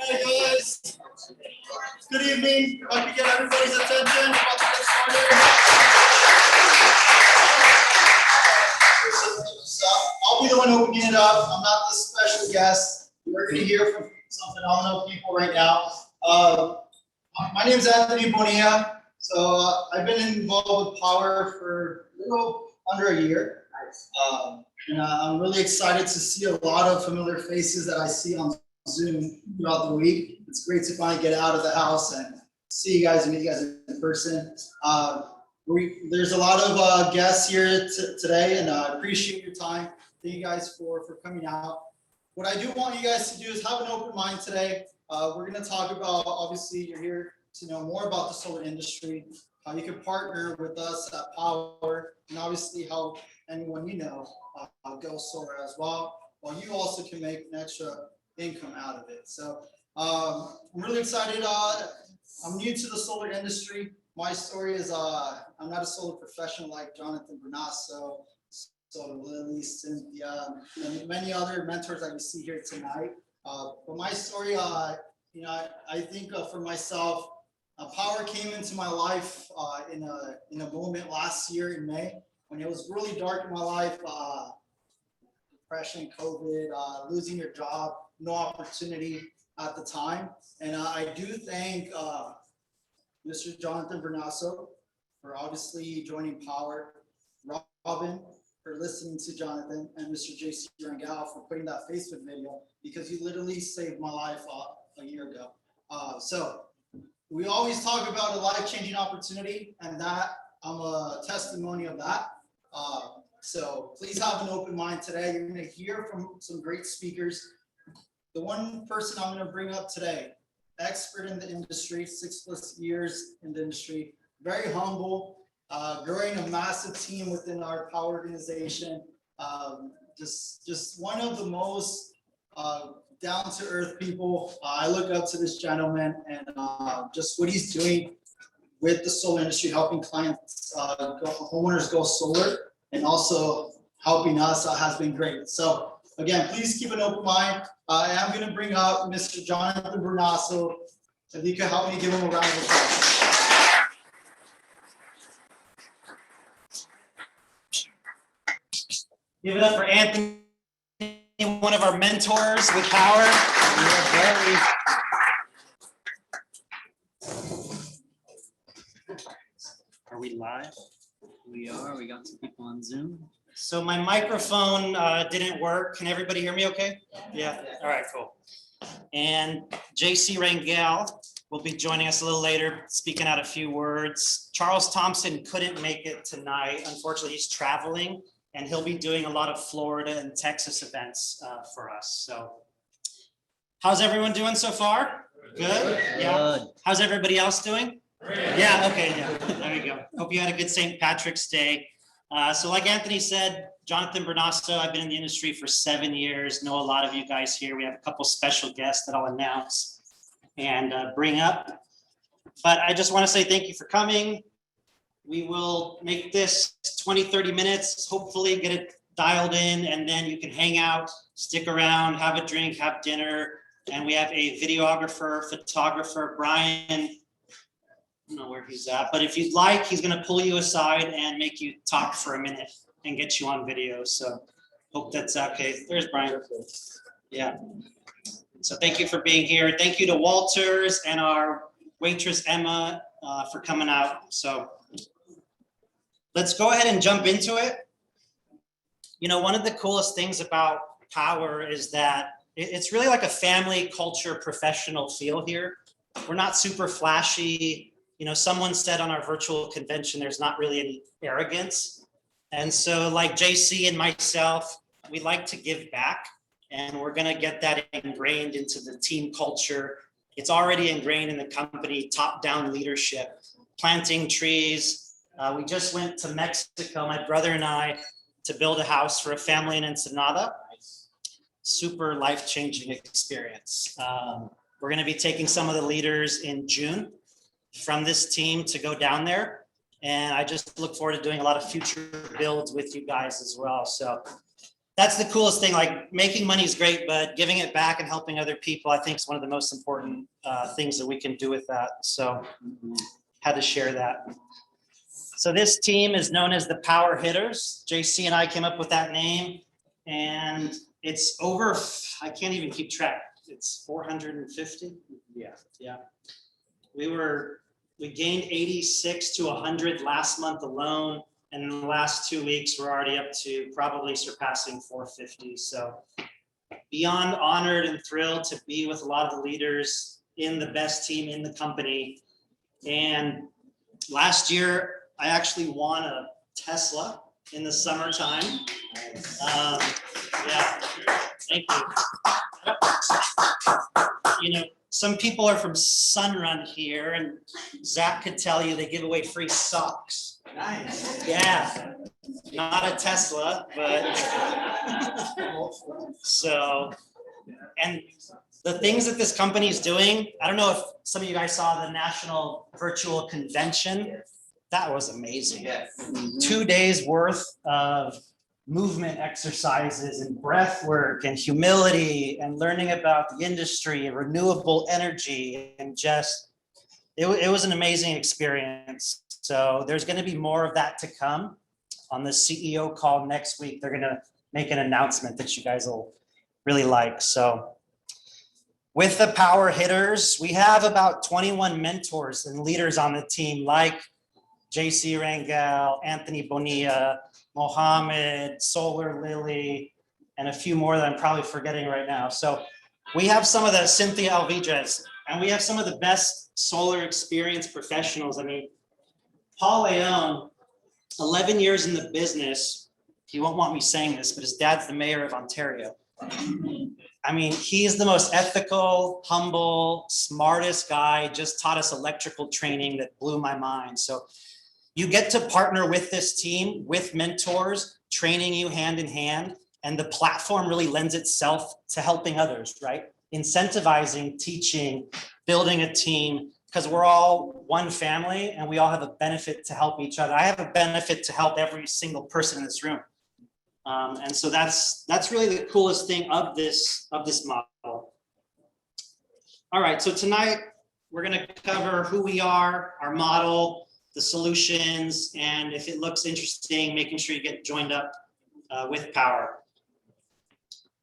Hey guys, good evening. I'd like to get everybody's attention. About to get started. So I'll be the one opening it up. I'm not the special guest. We're going to hear from some phenomenal people right now. My name is Anthony Bonilla. So I've been involved with Powur for a little under a year. And I'm really excited to see a lot of familiar faces that I see on Zoom throughout the week. It's great to finally get out of the house and see you guys and meet you guys in person. There's a lot of guests here today, and I appreciate your time. Thank you guys for coming out. What I do want you guys to do is have an open mind today. We're going to talk about, obviously, you're here to know more about the solar industry, how you can partner with us at Powur, and obviously how anyone you know go solar as well, while you also can make an extra income out of it. So I'm really excited. I'm new to the solar industry. My story is I'm not a solar professional like Jonathan Bernasso, so Lily, Cynthia, and many other mentors that you see here tonight. But my story, I think for myself, Powur came into my life in a moment last year in May when it was really dark in my life. Depression, COVID, losing your job, no opportunity at the time. And I do thank Mr. Jonathan Bernasso for obviously joining Powur, Robin for listening to Jonathan, and Mr. JC Rangel for putting that Facebook video, because you literally saved my life a year ago. So we always talk about a life-changing opportunity, and that I'm a testimony of that. So please have an open mind today. You're going to hear from some great speakers. The one person I'm going to bring up today, expert in the industry, 6+ years in the industry, very humble, growing a massive team within our Powur organization. Just one of the most down-to-earth people. I look up to this gentleman, and just what he's doing with the solar industry, helping clients, homeowners go solar, and also helping us has been great. So again, please keep an open mind. I am going to bring up Mr. Jonathan Bernasso. If you can help me give him a round of applause. Give it up for Anthony, one of our mentors with Powur. Are we live? We are. We got some people on Zoom. So my microphone didn't work. Can everybody hear me okay? Yeah. All right, cool. And JC Rangel will be joining us a little later, speaking out a few words. Charles Thompson couldn't make it tonight. Unfortunately, he's traveling, and he'll be doing a lot of Florida and Texas events for us. So how's everyone doing so far? Good? Yeah. How's everybody else doing? Yeah, okay, yeah, there you go. Hope you had a good St. Patrick's Day. So like Anthony said, Jonathan Bernasso, I've been in the industry for 7 years, know a lot of you guys here. We have a couple special guests that I'll announce and bring up. But I just want to say thank you for coming. We will make this 20-30 minutes, hopefully get it dialed in, and then you can hang out, stick around, have a drink, have dinner. And we have a videographer, photographer, Brian. I don't know where he's at, but if you'd like, he's going to pull you aside and make you talk for a minute and get you on video. So hope that's okay. There's Brian. Yeah. So thank you for being here. Thank you to Walters and our waitress, Emma, for coming out. So let's go ahead and jump into it. You know, one of the coolest things about Powur is that it's really like a family culture professional feel here. We're not super flashy. You know, someone said on our virtual convention, there's not really any arrogance. And so like JC and myself, we like to give back, and we're going to get that ingrained into the team culture. It's already ingrained in the company, top-down leadership, planting trees. We just went to Mexico, my brother and I, to build a house for a family in Ensenada. Super life-changing experience. We're going to be taking some of the leaders in June from this team to go down there. And I just look forward to doing a lot of future builds with you guys as well. So that's the coolest thing. Like making money is great, but giving it back and helping other people, I think is one of the most important things that we can do with that. So had to share that. So this team is known as the Powur Hitters. JC and I came up with that name, and it's over, I can't even keep track. It's 450. Yeah. We gained 86 to 100 last month alone. And in the last 2 weeks, we're already up to probably surpassing 450. So beyond honored and thrilled to be with a lot of the leaders in the best team in the company. And last year, I actually won a Tesla in the summertime. Yeah, thank you. You know, some people are from Sunrun here, and Zach could tell you they give away free socks. Nice. Yeah, not a Tesla, but so, and the things that this company is doing, I don't know if some of you guys saw the National Virtual Convention. That was amazing. Yes. 2 days worth of movement exercises and breath work and humility and learning about the industry and renewable energy, and just, it was an amazing experience. So there's going to be more of that to come on the CEO call next week. They're going to make an announcement that you guys will really like. So with the Powur Hitters, we have about 21 mentors and leaders on the team, like JC Rangel, Anthony Bonilla, Mohammed, Solar Lily, and a few more that I'm probably forgetting right now. So we have some of the Cynthia Alvidrez, and we have some of the best solar experience professionals. I mean, Paul Leon, 11 years in the business. He won't want me saying this, but his dad's the mayor of Ontario. I mean, he's the most ethical, humble, smartest guy, just taught us electrical training that blew my mind. So you get to partner with this team, with mentors, training you hand in hand, and the platform really lends itself to helping others, right? Incentivizing, teaching, building a team, because we're all one family and we all have a benefit to help each other. I have a benefit to help every single person in this room. And so that's really the coolest thing of this model. All right, so tonight we're gonna cover who we are, our model, the solutions, and if it looks interesting, making sure you get joined up with Powur.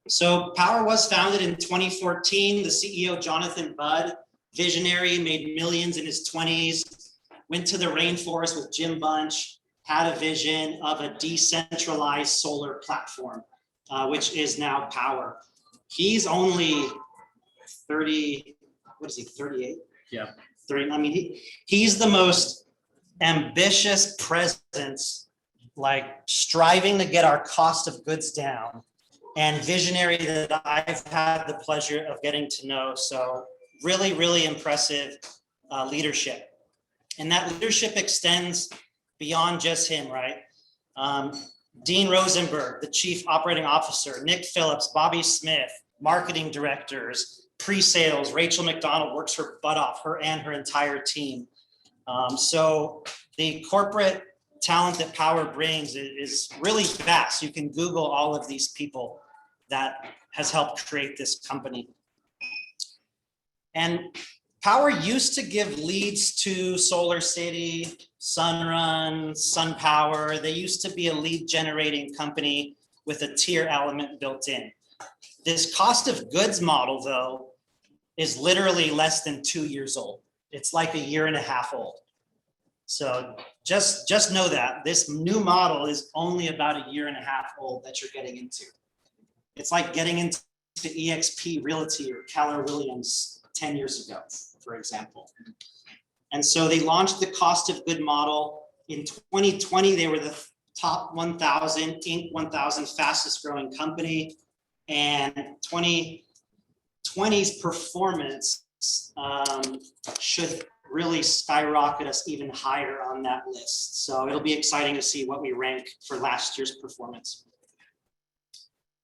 So Powur was founded in 2014. The CEO, Jonathan Budd, visionary, made millions in his 20s, went to the rainforest with Jim Bunch, had a vision of a decentralized solar platform, which is now Powur. He's only 30, what is he, 38? Yeah. 30, I mean, he's the most ambitious presence, like striving to get our cost of goods down, and visionary that I've had the pleasure of getting to know. So really, really impressive leadership. And that leadership extends beyond just him, right? Dean Rosenberg, the chief operating officer, Nick Phillips, Bobby Smith, marketing directors, pre-sales, Rachel McDonald works her butt off, her and her entire team. So the corporate talent that Powur brings is really vast. You can Google all of these people that has helped create this company. And Powur used to give leads to Solar City, Sunrun, SunPower. They used to be a lead generating company with a tier element built in. This cost of goods model, though, is literally less than 2 years old. It's like 1.5 years old. So just know that this new model is only about 1.5 years old that you're getting into. It's like getting into EXP Realty or Keller Williams 10 years ago, for example. And so they launched the cost of good model. In 2020, they were the top 1,000, Inc. 1,000 fastest growing company. And 2020's performance should really skyrocket us even higher on that list. So it'll be exciting to see what we rank for last year's performance.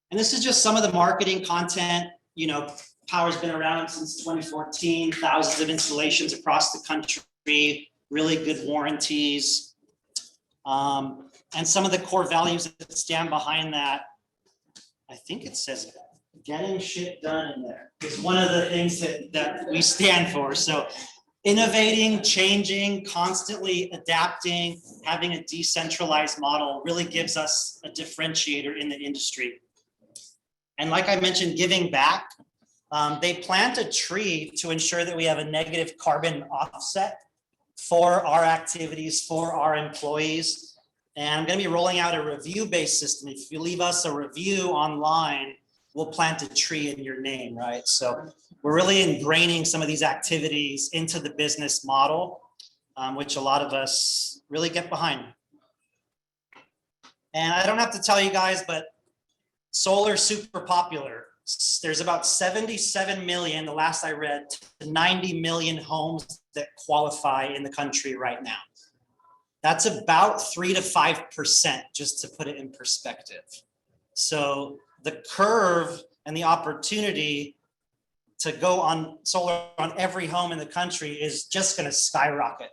And this is just some of the marketing content. You know, Powur's been around since 2014, thousands of installations across the country, really good warranties. And some of the core values that stand behind that I think it says getting shit done in there. It's one of the things that we stand for. So innovating, changing, constantly adapting, having a decentralized model really gives us a differentiator in the industry. And like I mentioned, giving back, they plant a tree to ensure that we have a negative carbon offset for our activities, for our employees. And I'm going to be rolling out a review-based system. If you leave us a review online, we'll plant a tree in your name, right? So we're really ingraining some of these activities into the business model, which a lot of us really get behind. And I don't have to tell you guys, but solar is super popular. There's about 77 million, the last I read, to 90 million homes that qualify in the country right now. That's about 3 to 5%, just to put it in perspective. So the curve and the opportunity to go on solar on every home in the country is just going to skyrocket.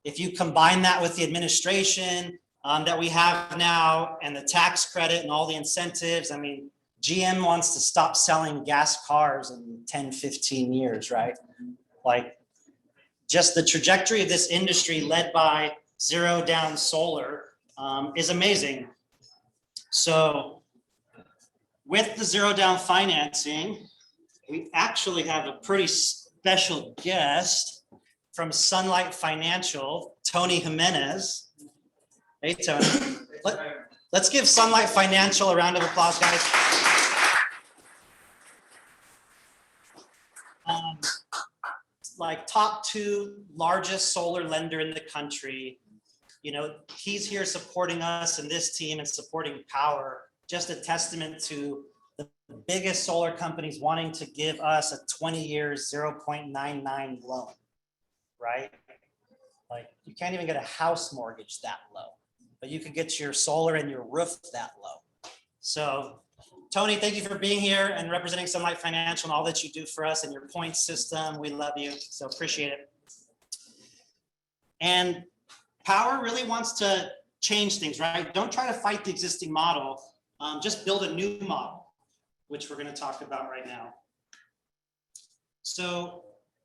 If you combine that with the administration that we have now and the tax credit and all the incentives, I mean, GM wants to stop selling gas cars in 10, 15 years, right? Like just the trajectory of this industry led by zero down solar is amazing. So with the zero down financing, we actually have a pretty special guest from Sunlight Financial, Tony Jimenez. Hey, Tony. Let's give Sunlight Financial a round of applause, guys. Like top 2 largest solar lender in the country. You know, he's here supporting us and this team and supporting Powur. Just a testament to the biggest solar companies wanting to give us a 20-year 0.99 loan, right? Like you can't even get a house mortgage that low, but you could get your solar and your roof that low. So Tony, thank you for being here and representing Sunlight Financial and all that you do for us and your points system. We love you, so appreciate it. And Powur really wants to change things, right? Don't try to fight the existing model. Just build a new model, which we're going to talk about right now. So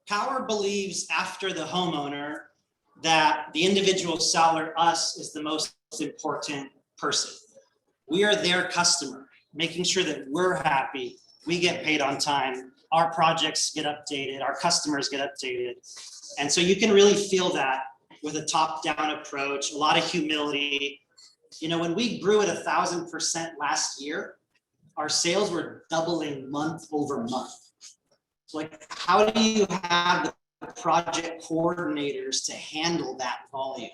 Powur believes after the homeowner that the individual seller, us, is the most important person. We are their customer, making sure that we're happy, we get paid on time, our projects get updated, our customers get updated. And so you can really feel that with a top-down approach, a lot of humility. You know, when we grew at 1,000% last year, our sales were doubling month over month. So like, how do you have the project coordinators to handle that volume,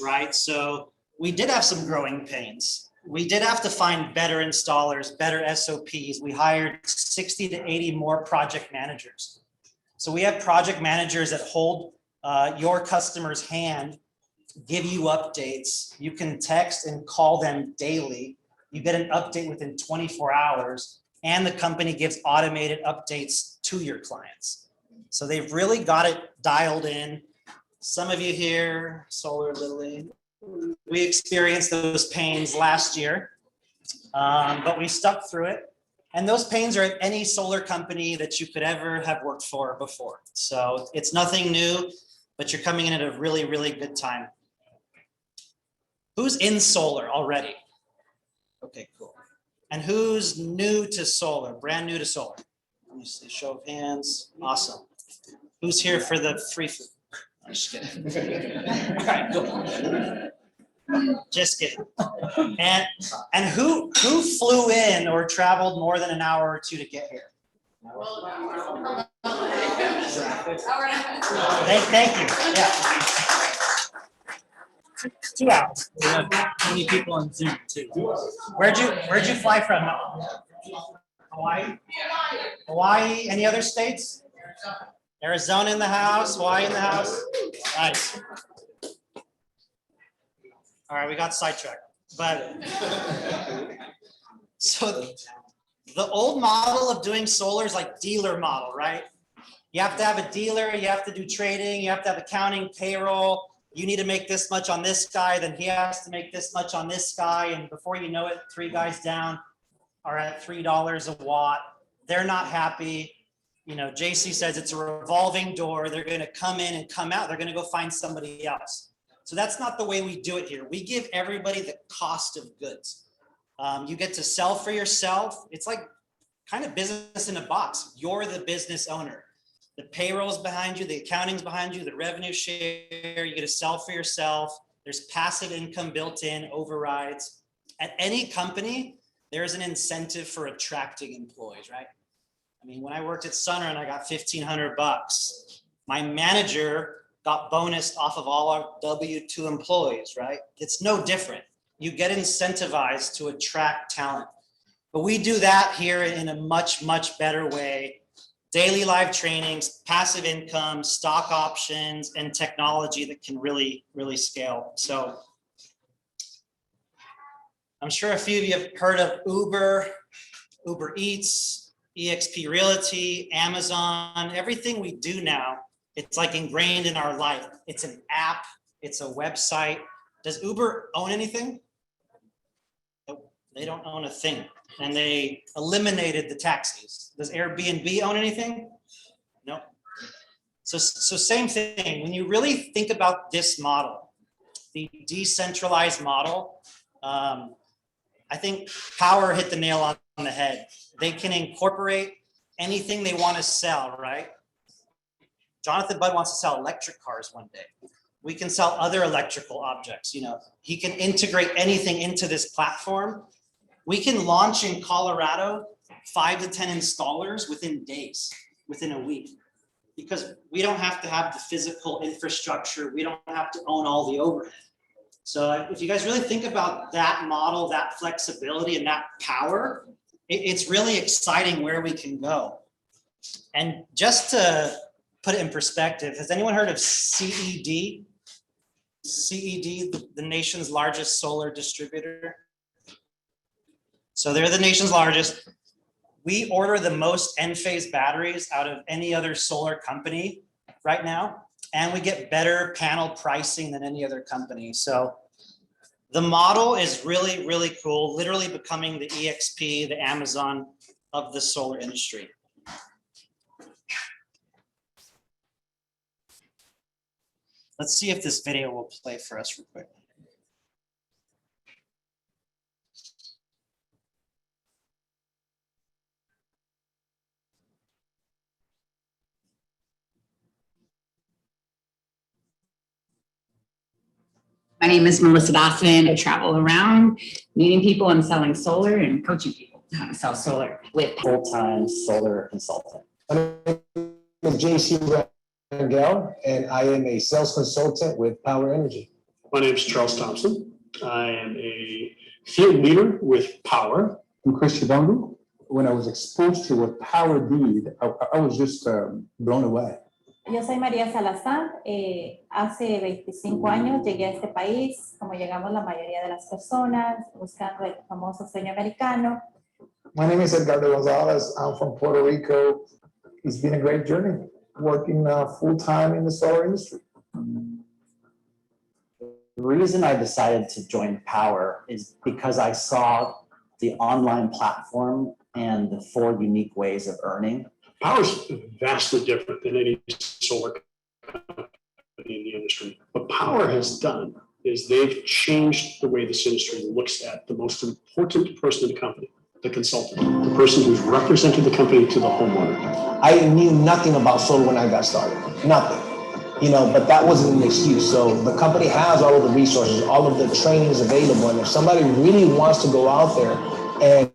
right? So we did have some growing pains. We did have to find better installers, better SOPs. We hired 60 to 80 more project managers. So we have project managers that hold your customer's hand, give you updates. You can text and call them daily. You get an update within 24 hours, and the company gives automated updates to your clients. So they've really got it dialed in. Some of you here, Solar Lily, we experienced those pains last year, but we stuck through it. And those pains are at any solar company that you could ever have worked for before. So it's nothing new, but you're coming in at a really, really good time. Who's in solar already? Okay, cool. And who's new to solar, brand new to solar? Let me see, show of hands. Awesome. Who's here for the free food? I'm just kidding. All right, cool. Just kidding. And who flew in or traveled more than an hour or two to get here? Thank you. Yeah. 2 hours. We have 20 people on Zoom too. Where'd you fly from? Hawaii? Hawaii, any other states? Arizona in the house, Hawaii in the house. Nice. All right, we got sidetracked. But so the old model of doing solar is like dealer model, right? You have to have a dealer, you have to do trading, you have to have accounting, payroll. You need to make this much on this guy, then he has to make this much on this guy. And before you know it, 3 guys down. are at $3 a watt. They're not happy. You know, JC says it's a revolving door. They're going to come in and come out. They're going to go find somebody else. So that's not the way we do it here. We give everybody the cost of goods. You get to sell for yourself. It's like kind of business in a box. You're the business owner. The payroll's behind you, the accounting's behind you, the revenue share, you get to sell for yourself. There's passive income built in, overrides. At any company, there's an incentive for attracting employees, right? I mean, when I worked at Sunrun, I got $1,500. My manager got bonused off of all our W-2 employees, right? It's no different. You get incentivized to attract talent. But we do that here in a much, much better way. Daily live trainings, passive income, stock options, and technology that can really, really scale. So I'm sure a few of you have heard of Uber, Uber Eats, eXp Realty, Amazon, everything we do now, it's like ingrained in our life. It's an app, it's a website. Does Uber own anything? Nope, they don't own a thing. And they eliminated the taxis. Does Airbnb own anything? No. So same thing. When you really think about this model, the decentralized model, I think Powur hit the nail on the head. They can incorporate anything they want to sell, right? Jonathan Budd wants to sell electric cars one day. We can sell other electrical objects. You know, he can integrate anything into this platform. We can launch in Colorado 5 to 10 installers within days, within a week, because we don't have to have the physical infrastructure. We don't have to own all the overhead. So if you guys really think about that model, that flexibility and that power, it's really exciting where we can go. And just to put it in perspective, has anyone heard of CED? CED, the nation's largest solar distributor. So they're the nation's largest. We order the most Enphase batteries out of any other solar company right now, and we get better panel pricing than any other company. So the model is really, really cool, literally becoming the EXP, the Amazon of the solar industry. Let's see if this video will play for us real quick. My name is Melissa Dawson. I travel around meeting people and selling solar and coaching people how to sell solar with full-time solar consultant. My name is JC Rangel, and I am a sales consultant with Powur Energy. My name is Charles Thompson. I am a field leader with Powur. I'm Chris Chibongu. When I was exposed to what Powur did, I was just blown away. Yo soy María Salazar. Hace 25 años llegué a este país, como llegamos la mayoría de las personas, buscando el famoso sueño americano. My name is Edgardo Gonzalez. I'm from Puerto Rico. It's been a great journey working full-time in the solar industry. The reason I decided to join Powur is because I saw the online platform and the 4 unique ways of earning. Powur's vastly different than any solar company in the industry. What Powur has done is they've changed the way this industry looks at the most important person in the company, the consultant, the person who's representing the company to the homeowner. I knew nothing about solar when I got started, nothing. But that wasn't an excuse. So the company has all of the resources, all of the trainings available. And if somebody really wants to go out there and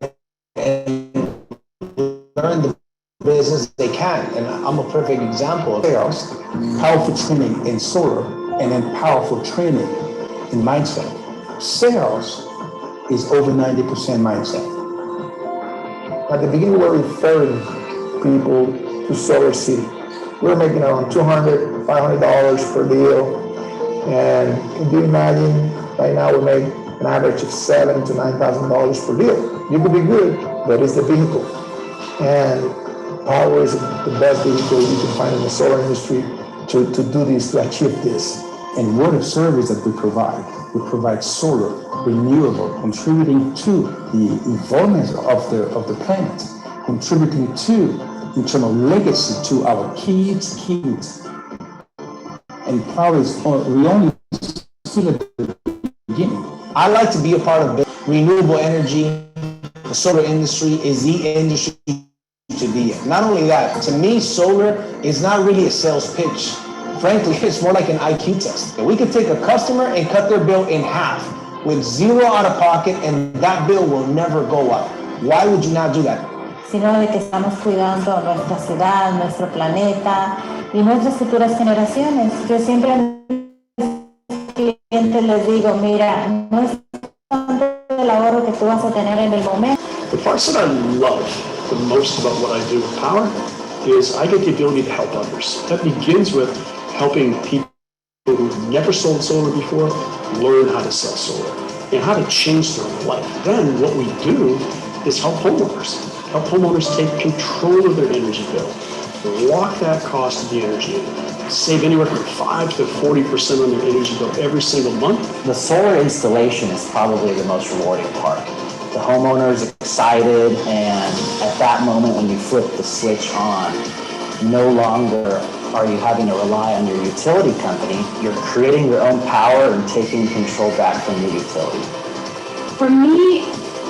learn the business, they can. And I'm a perfect example. Sales, powerful training in solar, and then powerful training in mindset. Sales is over 90% mindset. At the beginning, we were referring people to Solar City. We were making around $200, $500 per deal. And can you imagine, right now we make an average of $7,000 to $9,000 per deal. You could be good, but it's the vehicle. And Powur is the best vehicle you can find in the solar industry to do this, to achieve this. And what a service that we provide. we provide solar, renewable, contributing to the environment of the planet, contributing to internal legacy to our kids. And Powur is, we only still at the beginning. I like to be a part of renewable energy. The solar industry is the industry to be in. Not only that, to me, solar is not really a sales pitch. Frankly, it's more like an IQ test. We could take a customer and cut their bill in half with zero out of pocket, and that bill will never go up. Why would you not do that? Sino de que estamos cuidando nuestra ciudad, nuestro planeta y nuestras futuras generaciones. Yo siempre a mis clientes les digo, mira, no es tanto el ahorro que tú vas a tener en el momento. The parts that I love the most about what I do with Powur is I get the ability to help others. That begins with helping people who've never sold solar before learn how to sell solar and how to change their life. Then what we do is help homeowners take control of their energy bill, lock that cost of the energy in, save anywhere from 5 to 40% on their energy bill every single month. The solar installation is probably the most rewarding part. The homeowner's excited, and at that moment when you flip the switch on, no longer are you having to rely on your utility company. You're creating your own power and taking control back from the utility. For me,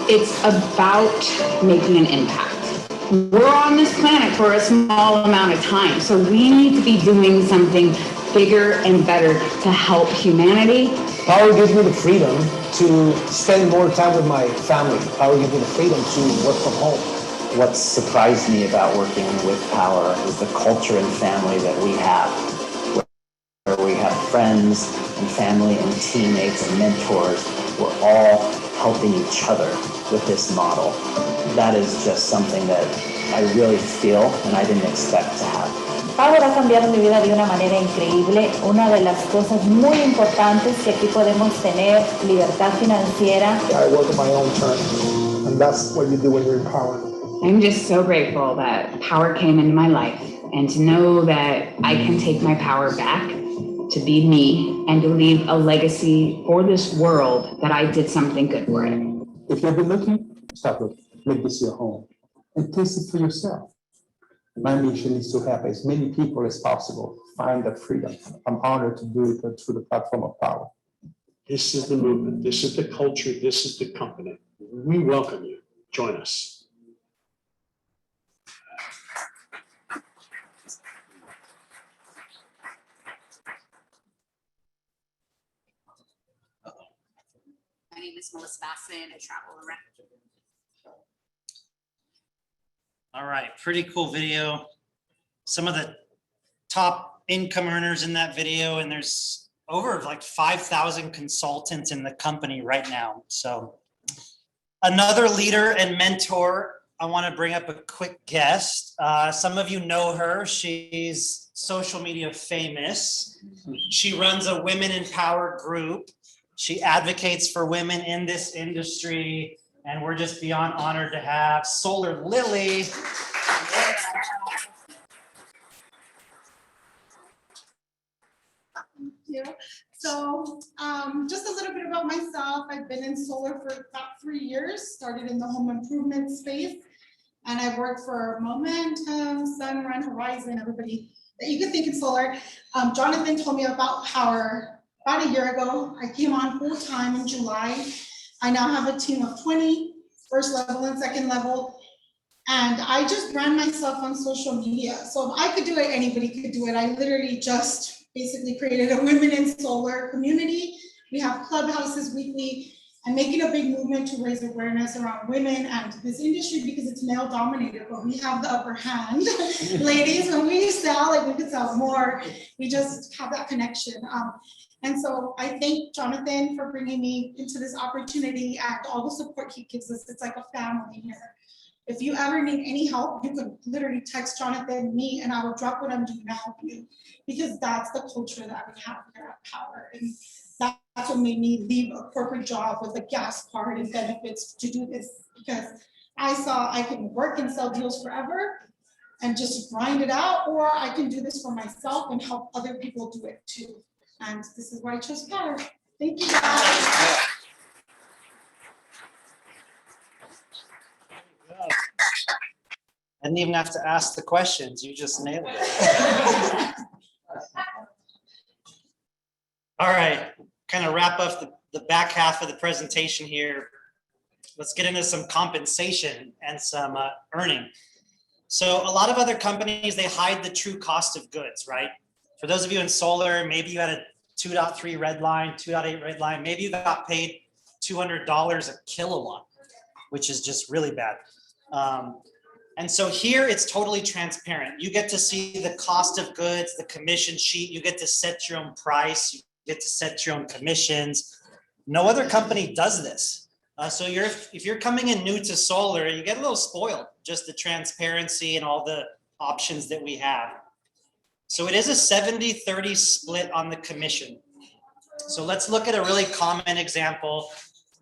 it's about making an impact. We're on this planet for a small amount of time, so we need to be doing something bigger and better to help humanity. Powur gives me the freedom to spend more time with my family. Powur gives me the freedom to work from home. What surprised me about working with Powur is the culture and family that we have, where we have friends and family and teammates and mentors. We're all helping each other with this model. That is just something that I really feel and I didn't expect to have. Powur ha cambiado mi vida de una manera increíble. Una de las cosas muy importantes que aquí podemos tener libertad financiera. I work on my own terms, and that's what you do when you're in Powur. I'm just so grateful that Powur came into my life, and to know that I can take my power back to be me and to leave a legacy for this world that I did something good for it. If you've been looking, stop looking. Make this your home and taste it for yourself. My mission is to help as many people as possible find that freedom. I'm honored to do it through the platform of Powur. This is the movement. This is the culture. This is the company. We welcome you. Join us. My name is Melissa Basson. I travel around. All right, pretty cool video. Some of the top income earners in that video, and there's over like 5,000 consultants in the company right now. So another leader and mentor, I want to bring up a quick guest. Some of you know her. She's social media famous. She runs a Women in Power group. She advocates for women in this industry, and we're just beyond honored to have Solar Lily. Thank you. So just a little bit about myself. I've been in solar for about 3 years, started in the home improvement space, and I've worked for Momentum, Sunrun, Horizon, everybody that you could think in solar. Jonathan told me about Powur about a year ago. I came on full time in July. I now have a team of 20, first level and second level. And I just brand myself on social media. So if I could do it, anybody could do it. I literally just basically created a women in solar community. We have clubhouses weekly. I'm making a big movement to raise awareness around women and this industry because it's male dominated, but we have the upper hand. Ladies, when we sell, like we could sell more, we just have that connection. And so I thank Jonathan for bringing me into this opportunity and all the support he gives us. It's like a family here. If you ever need any help, you could literally text Jonathan, me, and I will drop what I'm doing to help you, because that's the culture that we have here at Powur. And that's what made me leave a corporate job with a gas card and benefits to do this, because I saw I can work and sell deals forever and just grind it out, or I can do this for myself and help other people do it too. And this is why I chose Powur. Thank you, guys. I didn't even have to ask the questions. You just nailed it. All right, kind of wrap up the back half of the presentation here. Let's get into some compensation and some earning. So a lot of other companies, they hide the true cost of goods, right? For those of you in solar, maybe you had a 2.3 red line, 2.8 red line, maybe you got paid $200 a kilowatt, which is just really bad. And so here it's totally transparent. You get to see the cost of goods, the commission sheet, you get to set your own price, you get to set your own commissions. No other company does this. So if you're coming in new to solar, you get a little spoiled, just the transparency and all the options that we have. So it is a 70-30 split on the commission. So let's look at a really common example,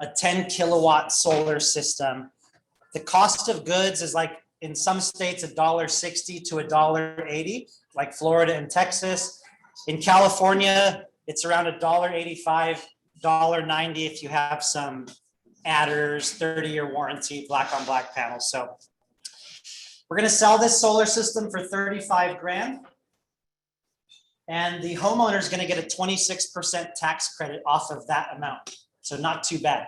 a 10 kilowatt solar system. The cost of goods is like in some states $1.60 to $1.80, like Florida and Texas. In California, it's around $1.85, $1.90 if you have some adders, 30-year warranty, black on black panels. So we're gonna sell this solar system for 35 grand. And the homeowner is gonna get a 26% tax credit off of that amount. So not too bad.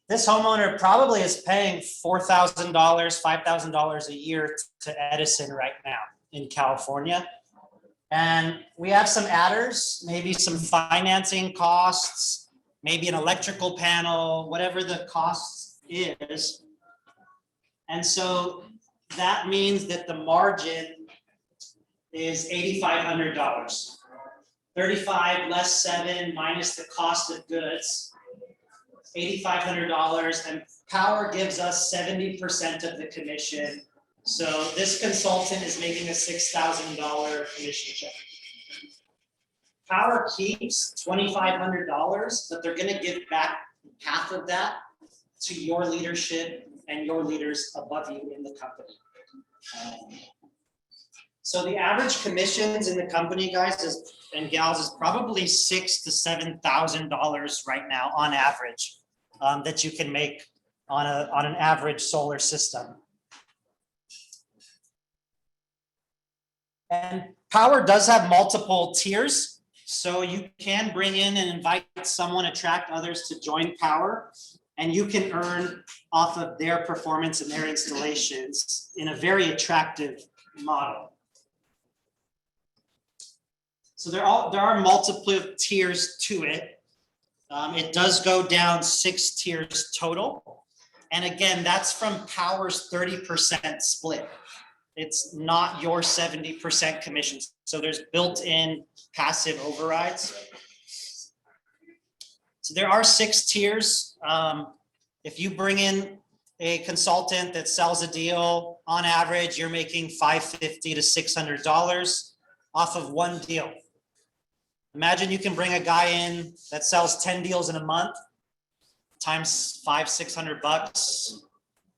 This homeowner probably is paying $4,000, $5,000 a year to Edison right now in California. And we have some adders, maybe some financing costs, maybe an electrical panel, whatever the cost is. And so that means that the margin is $8,500. 35 less 7 minus the cost of goods, $8,500, and Powur gives us 70% of the commission. So this consultant is making a $6,000 commission check. Powur keeps $2,500, but they're gonna give back half of that to your leadership and your leaders above you in the company. So the average commissions in the company, guys, and gals, is probably $6,000 to $7,000 right now on average, that you can make on an average solar system. And Powur does have multiple tiers, so you can bring in and invite someone, attract others to join Powur, and you can earn off of their performance and their installations in a very attractive model. So there are multiple tiers to it. It does go down 6 tiers total. And again, that's from Powur's 30% split. It's not your 70% commission. So there's built-in passive overrides. So there are 6 tiers. If you bring in a consultant that sells a deal, on average, you're making $550 to $600 off of one deal. Imagine you can bring a guy in that sells 10 deals in a month, times $500-600.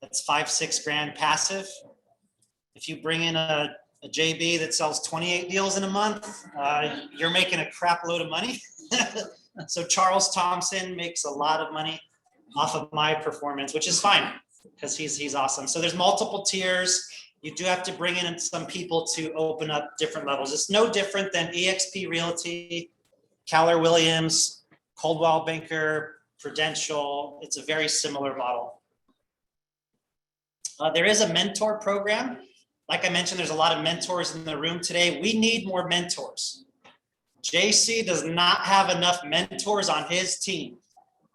That's $5-6 grand passive. If you bring in a JB that sells 28 deals in a month, you're making a crap load of money. So Charles Thompson makes a lot of money off of my performance, which is fine because he's awesome. So there's multiple tiers. You do have to bring in some people to open up different levels. It's no different than eXp Realty, Keller Williams, Coldwell Banker, Prudential. It's a very similar model. There is a mentor program. Like I mentioned, there's a lot of mentors in the room today. We need more mentors. JC does not have enough mentors on his team.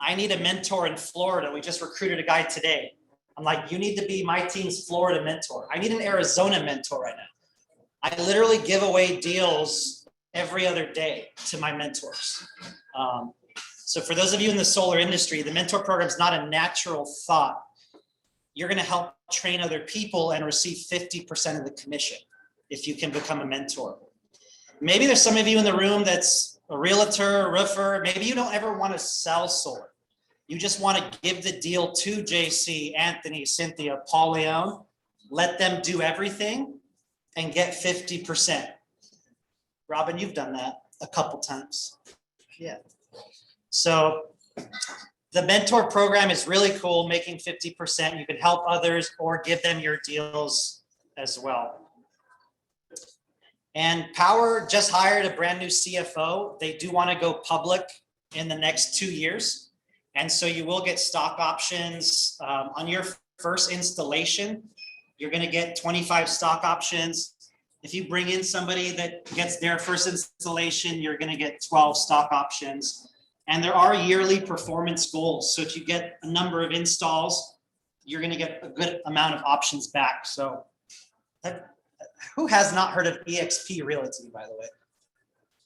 I need a mentor in Florida. We just recruited a guy today. I'm like, you need to be my team's Florida mentor. I need an Arizona mentor right now. I literally give away deals every other day to my mentors. So for those of you in the solar industry, the mentor program is not a natural thought. You're going to help train other people and receive 50% of the commission if you can become a mentor. Maybe there's some of you in the room that's a realtor, a roofer. Maybe you don't ever want to sell solar. You just want to give the deal to JC, Anthony, Cynthia, Paul Leon, let them do everything and get 50%. Robin, you've done that a couple times. Yeah. So the mentor program is really cool, making 50%. You can help others or give them your deals as well. And Powur just hired a brand new CFO. They do want to go public in the next 2 years. And so you will get stock options on your first installation. You're going to get 25 stock options. If you bring in somebody that gets their first installation, you're going to get 12 stock options. And there are yearly performance goals. So if you get a number of installs, you're going to get a good amount of options back. So who has not heard of eXp Realty, by the way?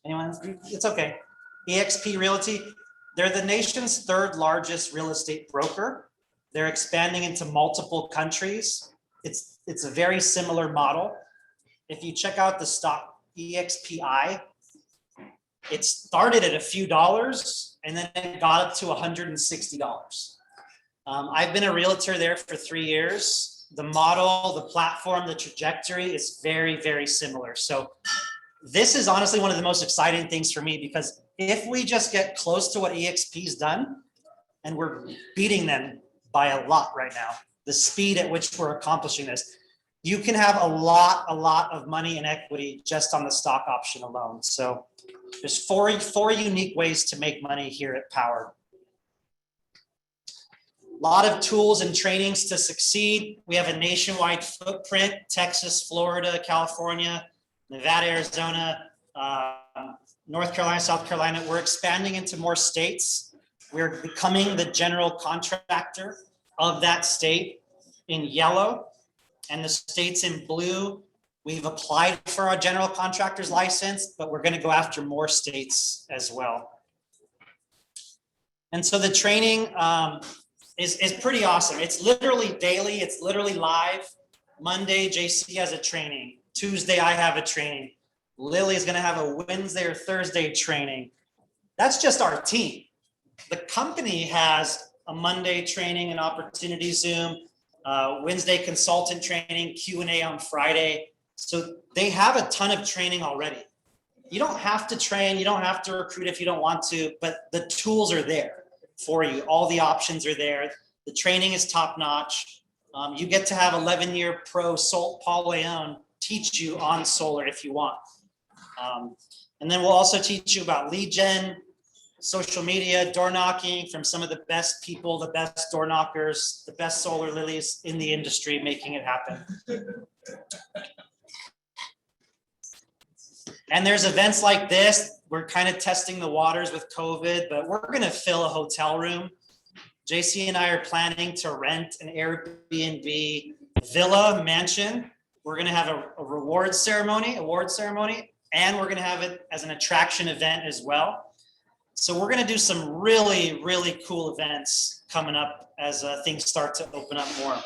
Anyone? It's okay. eXp Realty, they're the nation's third largest real estate broker. They're expanding into multiple countries. It's a very similar model. If you check out the stock EXPI, it started at a few dollars and then it got up to $160. I've been a realtor there for 3 years. The model, the platform, the trajectory is very, very similar. So this is honestly one of the most exciting things for me, because if we just get close to what EXP's done, and we're beating them by a lot right now, the speed at which we're accomplishing this, you can have a lot of money in equity just on the stock option alone. So there's four unique ways to make money here at Powur. A lot of tools and trainings to succeed. We have a nationwide footprint: Texas, Florida, California, Nevada, Arizona, North Carolina, South Carolina. We're expanding into more states. We're becoming the general contractor of that state in yellow, and the states in blue. We've applied for our general contractor's license, but we're going to go after more states as well. And so the training is pretty awesome. It's literally daily. It's literally live. Monday, JC has a training. Tuesday, I have a training. Lily is going to have a Wednesday or Thursday training. That's just our team. The company has a Monday training and opportunity Zoom, Wednesday consultant training, Q&A on Friday. So they have a ton of training already. You don't have to train, you don't have to recruit if you don't want to, but the tools are there for you. All the options are there. The training is top notch. You get to have 11-year pro Paul Leon teach you on solar if you want. And then we'll also teach you about lead gen, social media, door knocking from some of the best people, the best door knockers, the best solar lilies in the industry making it happen. And there's events like this. We're kind of testing the waters with COVID, but we're going to fill a hotel room. JC and I are planning to rent an Airbnb villa mansion. We're going to have a award ceremony, and we're going to have it as an attraction event as well. So we're going to do some really, really cool events coming up as things start to open up more.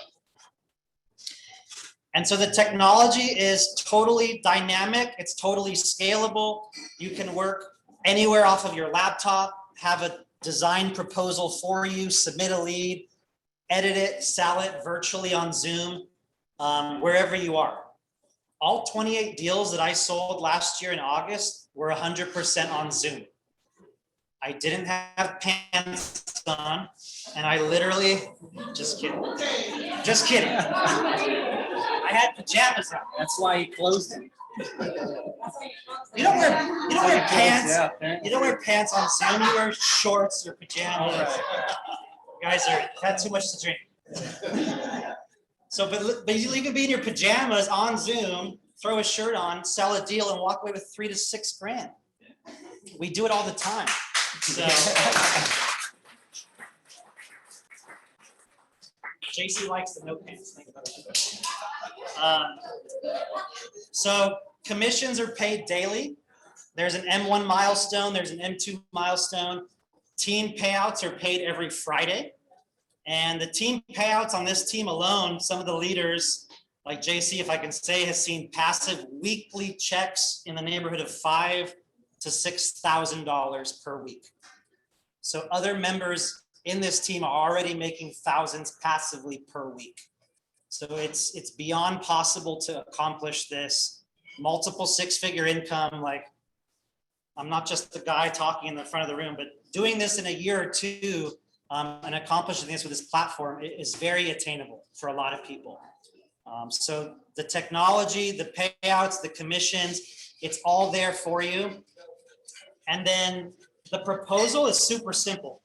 And so the technology is totally dynamic. It's totally scalable. You can work anywhere off of your laptop, have a design proposal for you, submit a lead, edit it, sell it virtually on Zoom, wherever you are. All 28 deals that I sold last year in August were 100% on Zoom. I didn't have pants on, and I literally, just kidding. I had pajamas on. That's why he closed it. You don't wear pants. You don't wear pants on Zoom. You wear shorts or pajamas. Right. You guys had too much to drink. So, but you can be in your pajamas on Zoom, throw a shirt on, sell a deal, and walk away with $3 to $6 grand. We do it all the time. So, JC likes the no pants. Think about it. So commissions are paid daily. There's an M1 milestone. There's an M2 milestone. Team payouts are paid every Friday. And the team payouts on this team alone, some of the leaders, like JC, if I can say, has seen passive weekly checks in the neighborhood of $5,000 to $6,000 per week. So other members in this team are already making thousands passively per week. So it's beyond possible to accomplish this multiple six-figure income. Like, I'm not just the guy talking in the front of the room, but doing this in a year or two and accomplishing this with this platform is very attainable for a lot of people. So the technology, the payouts, the commissions, it's all there for you. And then the proposal is super simple.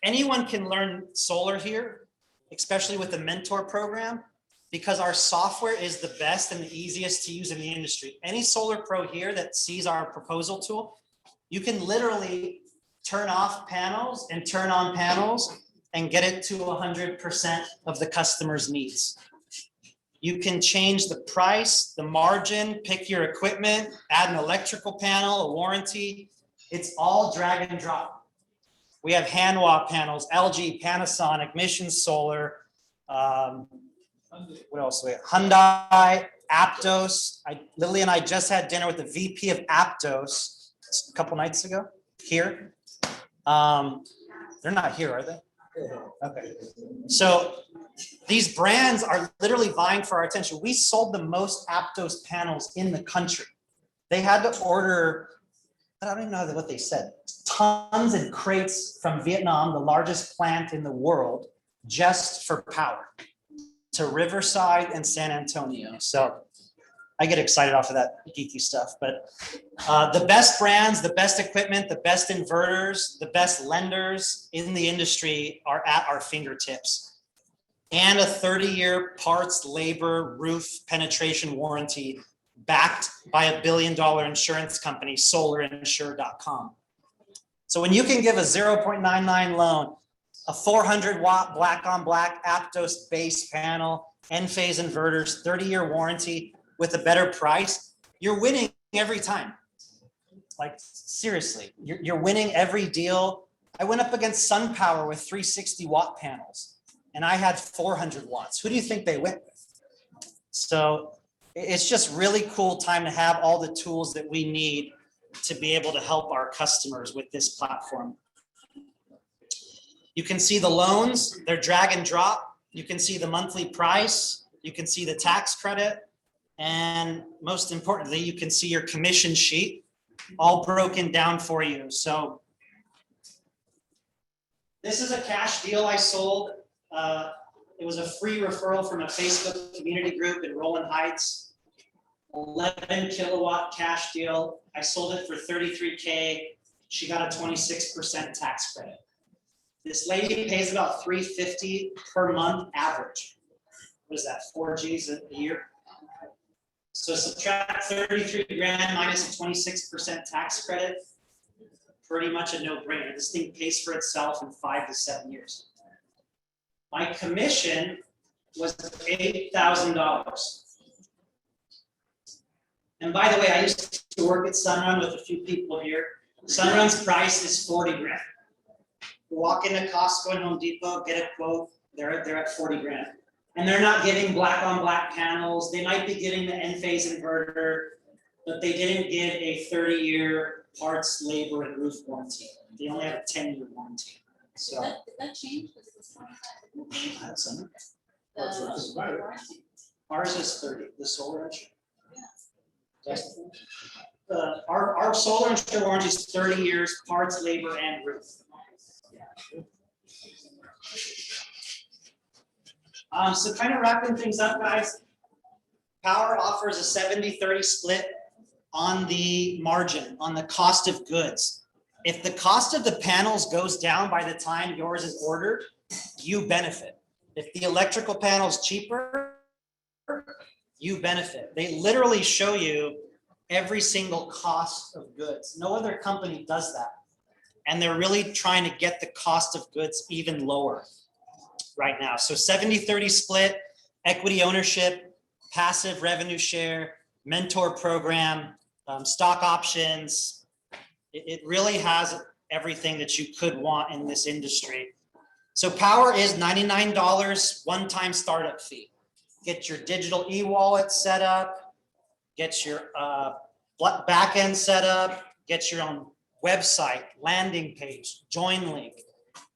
Anyone can learn solar here, especially with the mentor program, because our software is the best and the easiest to use in the industry. Any solar pro here that sees our proposal tool, you can literally turn off panels and turn on panels and get it to 100% of the customer's needs. You can change the price, the margin, pick your equipment, add an electrical panel, a warranty. It's all drag and drop. We have Hanwha panels, LG, Panasonic, Mission Solar. What else do we have? Hyundai, Aptos. Lily and I just had dinner with the VP of Aptos a couple nights ago here. They're not here, are they? Okay. So these brands are literally vying for our attention. We sold the most Aptos panels in the country. They had to order, I don't even know what they said, tons and crates from Vietnam, the largest plant in the world, just for Powur, to Riverside and San Antonio. So I get excited off of that geeky stuff, but the best brands, the best equipment, the best inverters, the best lenders in the industry are at our fingertips. And a 30-year parts, labor, roof penetration warranty backed by $1 billion insurance company, solarinsure.com. So when you can give a 0.99 loan, a 400-watt black on black Aptos base panel, Enphase inverters, 30-year warranty with a better price, you're winning every time. Like seriously, you're winning every deal. I went up against SunPower with 360-watt panels and I had 400 watts. Who do you think they went with? So it's just really cool time to have all the tools that we need to be able to help our customers with this platform. You can see the loans, they're drag and drop. You can see the monthly price. You can see the tax credit. And most importantly, you can see your commission sheet all broken down for you. So this is a cash deal I sold. It was a free referral from a Facebook community group in Rowland Heights. 11 kilowatt cash deal. I sold it for $33K. She got a 26% tax credit. This lady pays about $350 per month average. What is that, 4 Gs a year? So subtract 33 grand minus a 26% tax credit, pretty much a no-brainer. This thing pays for itself in 5 to 7 years. My commission was $8,000. And by the way, I used to work at Sunrun with a few people here. Sunrun's price is 40 grand. Walk into Costco and Home Depot, get a quote, they're at 40 grand. And they're not giving black on black panels. They might be giving the Enphase inverter, but they didn't give a 30-year parts, labor, and roof warranty. They only have a 10-year warranty. So That changed. that's ours is 30, the solar insurance. Our solar insurance warranty is 30 years, parts, labor, and roof. So kind of wrapping things up, guys, Powur offers a 70-30 split on the margin, on the cost of goods. If the cost of the panels goes down by the time yours is ordered, you benefit. If the electrical panel is cheaper, you benefit. They literally show you every single cost of goods. No other company does that. And they're really trying to get the cost of goods even lower right now. So 70-30 split, equity ownership, passive revenue share, mentor program, stock options. It really has everything that you could want in this industry. So Powur is $99 one-time startup fee. Get your digital e-wallet set up, get your backend set up, get your own website, landing page, join link,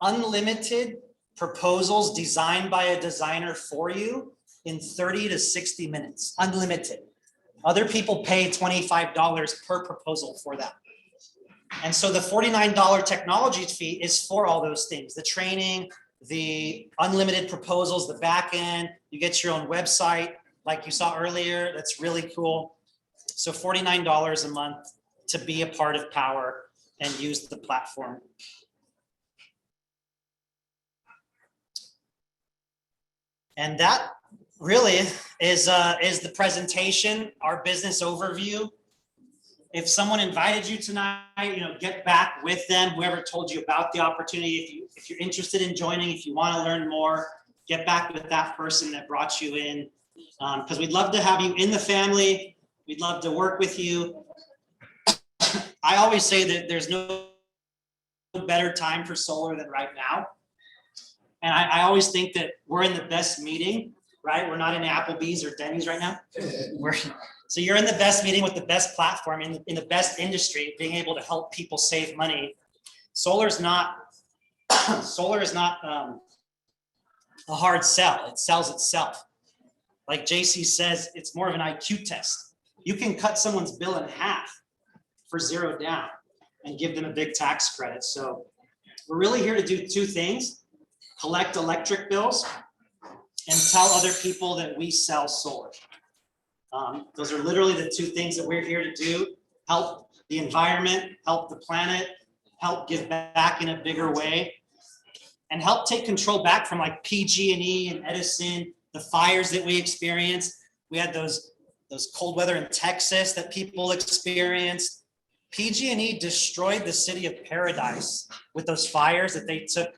unlimited proposals designed by a designer for you in 30 to 60 minutes, unlimited. Other people pay $25 per proposal for that. And so the $49 technology fee is for all those things, the training, the unlimited proposals, the back end, you get your own website, like you saw earlier, that's really cool. So $49 a month to be a part of Powur and use the platform. And that really is the presentation, our business overview. If someone invited you tonight, get back with them, whoever told you about the opportunity. If you're interested in joining, if you want to learn more, get back with that person that brought you in. Because we'd love to have you in the family. We'd love to work with you. I always say that there's no better time for solar than right now. And I always think that we're in the best meeting, right? We're not in Applebee's or Denny's right now. So you're in the best meeting with the best platform in the best industry, being able to help people save money. Solar is not a hard sell. It sells itself. Like JC says, it's more of an IQ test. You can cut someone's bill in half for zero down and give them a big tax credit. So we're really here to do two things: collect electric bills and tell other people that we sell solar. Those are literally the two things that we're here to do: help the environment, help the planet, help give back in a bigger way, and help take control back from like PG&E and Edison, the fires that we experienced. We had those cold weather in Texas that people experienced. PG&E destroyed the city of Paradise with those fires that they took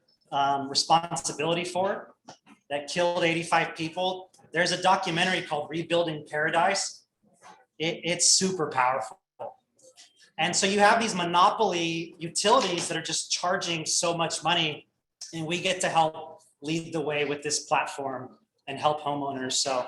responsibility for that killed 85 people. There's a documentary called Rebuilding Paradise. It's super powerful. And so you have these monopoly utilities that are just charging so much money, and we get to help lead the way with this platform and help homeowners. So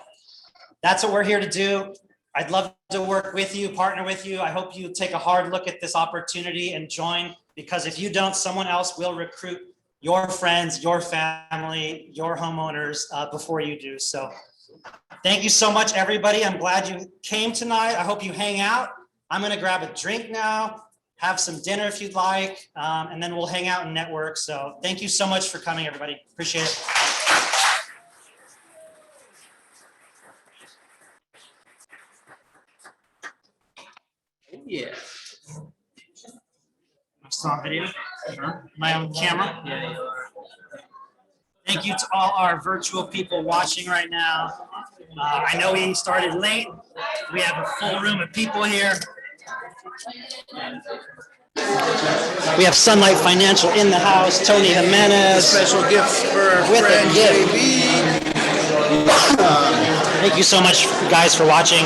that's what we're here to do. I'd love to work with you, partner with you. I hope you take a hard look at this opportunity and join, because if you don't, someone else will recruit your friends, your family, your homeowners before you do. So thank you so much, everybody. I'm glad you came tonight. I hope you hang out. I'm gonna grab a drink now, have some dinner if you'd like, and then we'll hang out and network. So thank you so much for coming, everybody. Appreciate it. Yeah. I saw video. Sure. Am I on camera? Yeah, you are. Thank you to all our virtual people watching right now. I know we started late. We have a full room of people here. We have Sunlight Financial in the house. Tony Jimenez. Special gifts for With a friend gift. JB. Thank you so much, guys, for watching.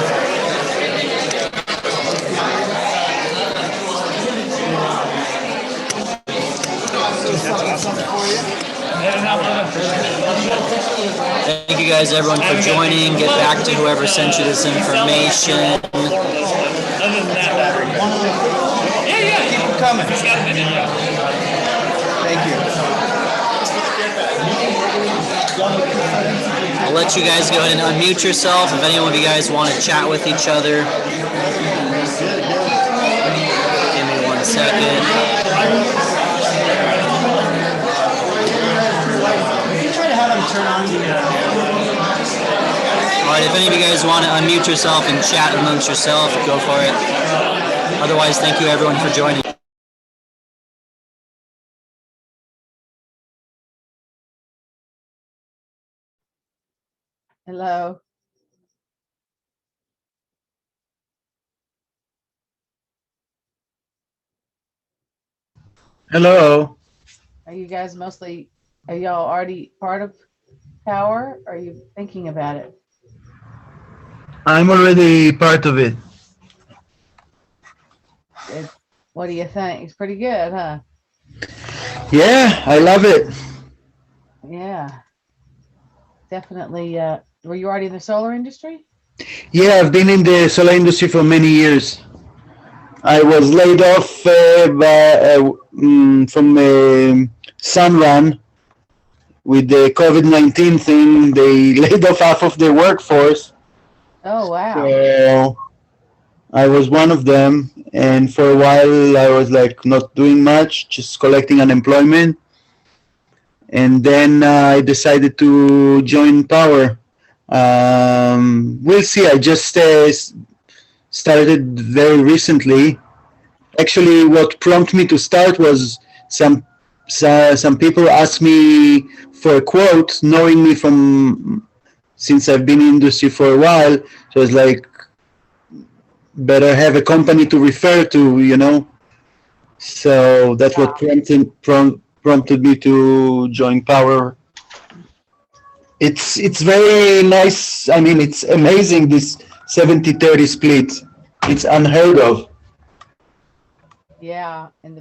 Thank you guys, everyone, for joining. Get back to whoever sent you this information. Yeah, keep them coming. Thank you. I'll let you guys go ahead and unmute yourself if anyone of you guys want to chat with each other. Give me 1 second. All right, if any of you guys want to unmute yourself and chat amongst yourself, go for it. Otherwise, thank you everyone for joining. Hello. Hello. Are you guys are y'all already part of Powur? Or are you thinking about it? I'm already part of it. What do you think? It's pretty good, huh? Yeah, I love it. Yeah. Definitely. Were you already in the solar industry? Yeah, I've been in the solar industry for many years. I was laid off from Sunrun with the COVID-19 thing. They laid off half of the workforce. Oh, wow. So I was one of them, and for a while I was like not doing much, just collecting unemployment. And then I decided to join Power. We'll see. I just started very recently. Actually, what prompted me to start was some people asked me for a quote, knowing me from since I've been in industry for a while. So it's like better have a company to refer to, you know. So that's what prompted me to join Power. It's very nice. I mean, it's amazing, this 70-30 split. It's unheard of. Yeah, and